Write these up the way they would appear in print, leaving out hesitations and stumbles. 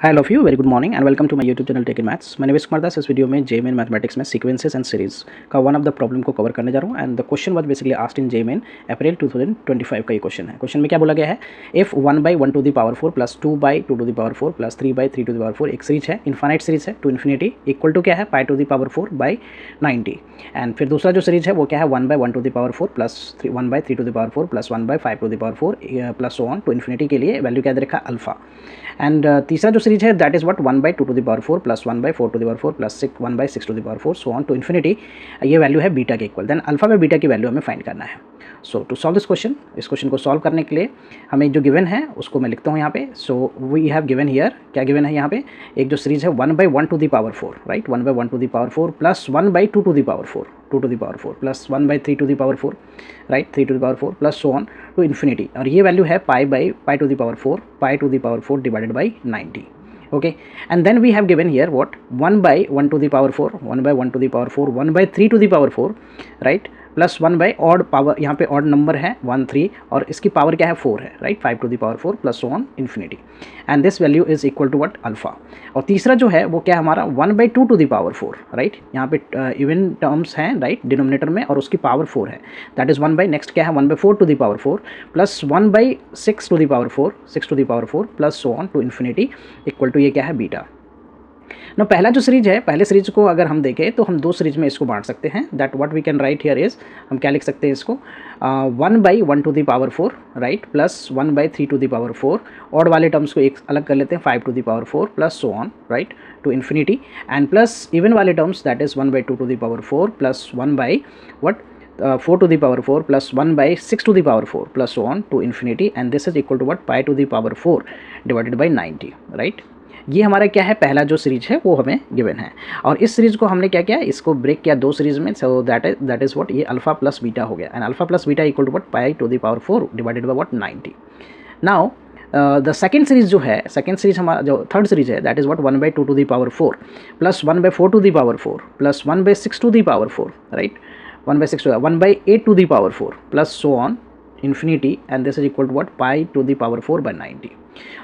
Hi all of you, very good morning and welcome to my YouTube channel tech in maths. मैंने कुमार दास। इस video में JEE mathematics में sequences and series का one of the problem को cover करने जा रहा हूँ। And the question was basically asked in JEE April 2025 का ये क्वेश्चन है। क्वेश्चन में क्या बोला गया है, इफ 1/1⁴ प्लस 2/2⁴ प्लस 3/3⁴ एक सीरीज है, इन्फाइनाइट सीरीज है टू इन्फिनिटी, इक्वल टू क्या है π⁴/90। एंड फिर दूसरा जो सीरीज है वो क्या है 1/1⁴ plus 1/3⁴ plus 1/5⁴ plus so on to infinity के लिए वैल्यू क्या दे रखा है अल्फा। एंड तीसरा जो सीरीज है that is what 1/2⁴ plus 1/4⁴ plus 1/6⁴ so on to infinity, ये वैल्यू है बीटा के इक्वल। देन अल्फा में बीटा की वैल्यू हमें फाइंड करना है। So to solve this question, इस क्वेश्चन को सॉल्व करने के लिए हमें जो गिवन है उसको मैं लिखता हूँ यहाँ पे। So we have given here, क्या गिवन है यहाँ पे, एक जो सीरीज है 1/1⁴, right, 1/1⁴ plus 1/2⁴, 2⁴ plus 1/3⁴, right, 3⁴ plus so on to infinity, और ये वैल्यू है π/4 divided by 90। okay, and then we have given here what 1/1⁴, 1/1⁴, 1/3⁴, right, plus 1 odd power, यहाँ पे ऑड नंबर है 1 3 और इसकी पावर क्या है 4 है, right, 5⁴ plus so on infinity, and this value is equal to what alpha. और तीसरा जो है वो क्या है हमारा 1/2⁴, राइट, यहाँ पे इवन टर्म्स हैं, राइट, डिनोमिनेटर में, और उसकी पावर 4 है, दैट इज 1 नेक्स्ट क्या है 1/4⁴ plus 1/6⁴ plus so on to infinity, equal to ये क्या है बीटा। ना पहला जो सीरीज है, पहले सीरीज को अगर हम देखें तो हम दो सीरीज में इसको बांट सकते हैं। That what we can write here is, हम क्या लिख सकते हैं इसको 1/1⁴, राइट, प्लस 1/3⁴, ऑड वाले टर्म्स को एक अलग कर लेते हैं 5⁴ plus so on, right, to infinity, and plus even वाले terms that is 1/2⁴ plus 4⁴ plus 1/6⁴ plus so on to infinity, and this is equal to what π⁴ divided by 90, right. ये हमारा क्या है, पहला जो सीरीज है वो हमें गिवन है, और इस सीरीज को हमने क्या किया, इसको ब्रेक किया दो सीरीज में। सो दैट इज व्हाट, ये अल्फा प्लस बीटा हो गया, and alpha plus beta equal to what π⁴ divided by what 90। Now the second series जो है, सेकेंड सीरीज हमारा जो थर्ड सीरीज है that is what 1/2⁴ plus 1/4⁴ plus 1/6⁴, right, 1/8⁴ plus so on infinity, and this is equal to what π⁴/90।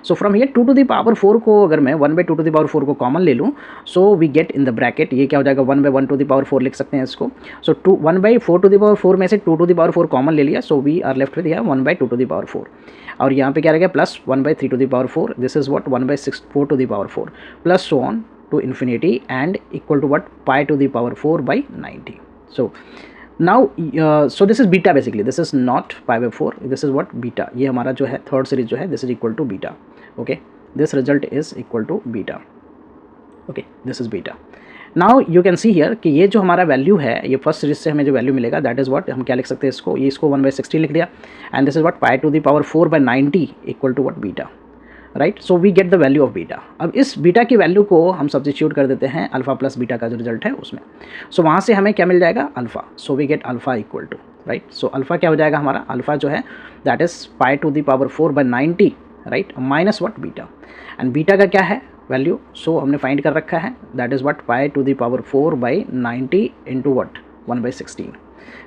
so from here 2⁴ को अगर मैं 1/2⁴ को common ले लूँ, so we get in the bracket, ये क्या हो जाएगा 1/1⁴ लिख सकते हैं इसको। so 1/4⁴ में से 2⁴ कॉमन ले लिया, so we are left with here 1/2⁴, और यहाँ पे क्या रहेगा plus 1/3⁴, this is what 1/4⁴ plus so on to infinity and equal to what π⁴/90। so now so this is beta, basically this is not π/4, this is what beta, ये हमारा जो है third series जो है this is equal to beta, okay, this result is equal to beta, okay, this is beta। now you can see here कि ये जो हमारा वैल्यू है, ये फर्स्ट सीरीज से हमें जो वैल्यू मिलेगा दैट इज व्हाट, हम क्या लिख सकते हैं इसको, ये इसको 1/16 लिख दिया, and this is what π⁴/90 equal to what beta, right. So we get the value of beta. अब इस बीटा की वैल्यू को हम सब्स्टिट्यूट कर देते हैं अल्फा प्लस बीटा का जो रिजल्ट है उसमें। सो वहाँ से हमें क्या मिल जाएगा alpha, so we get alpha equal to, right. So alpha क्या हो जाएगा हमारा, अल्फा जो है that is π⁴/90, right, minus what beta, and beta का क्या है वैल्यू, सो हमने फाइंड कर रखा है that is what π⁴/90 into what 1/16,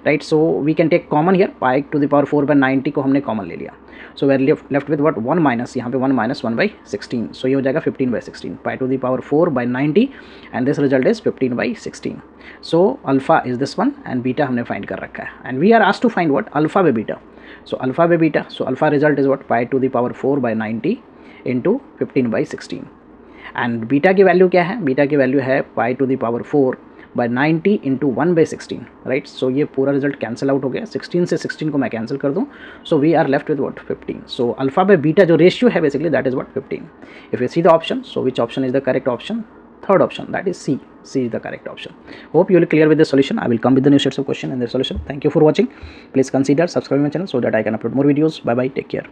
right. So we can take common here, π⁴/90 को हमने कॉमन ले लिया, so we are left with what 1 minus, यहाँ पे 1 माइनस 1/16, सो ये हो जाएगा 15/16, π⁴/90, and this result is 15/16। So alpha is this one and beta हमने फाइंड कर रखा है, and we are asked to find what alpha by beta. So alpha by beta, so alpha result is what π⁴/90 into 15/16, and beta की value क्या है, beta की value है π⁴/90 into 1/16, right. सो ये पूरा रिजल्ट कैंसिल आउट हो गया, 16 से 16 को मैं कैंसिल कर दूँ, so we are left with what 15। So alpha by beta जो रेशियो है basically that is what 15। If you see the option, so which option is the correct option, third option, that is C is the correct option। hope you will clear with the solution। I will come with the new sets of question and the solution। thank you for watching, please consider subscribing my channel so that I can upload more videos। bye bye, take care।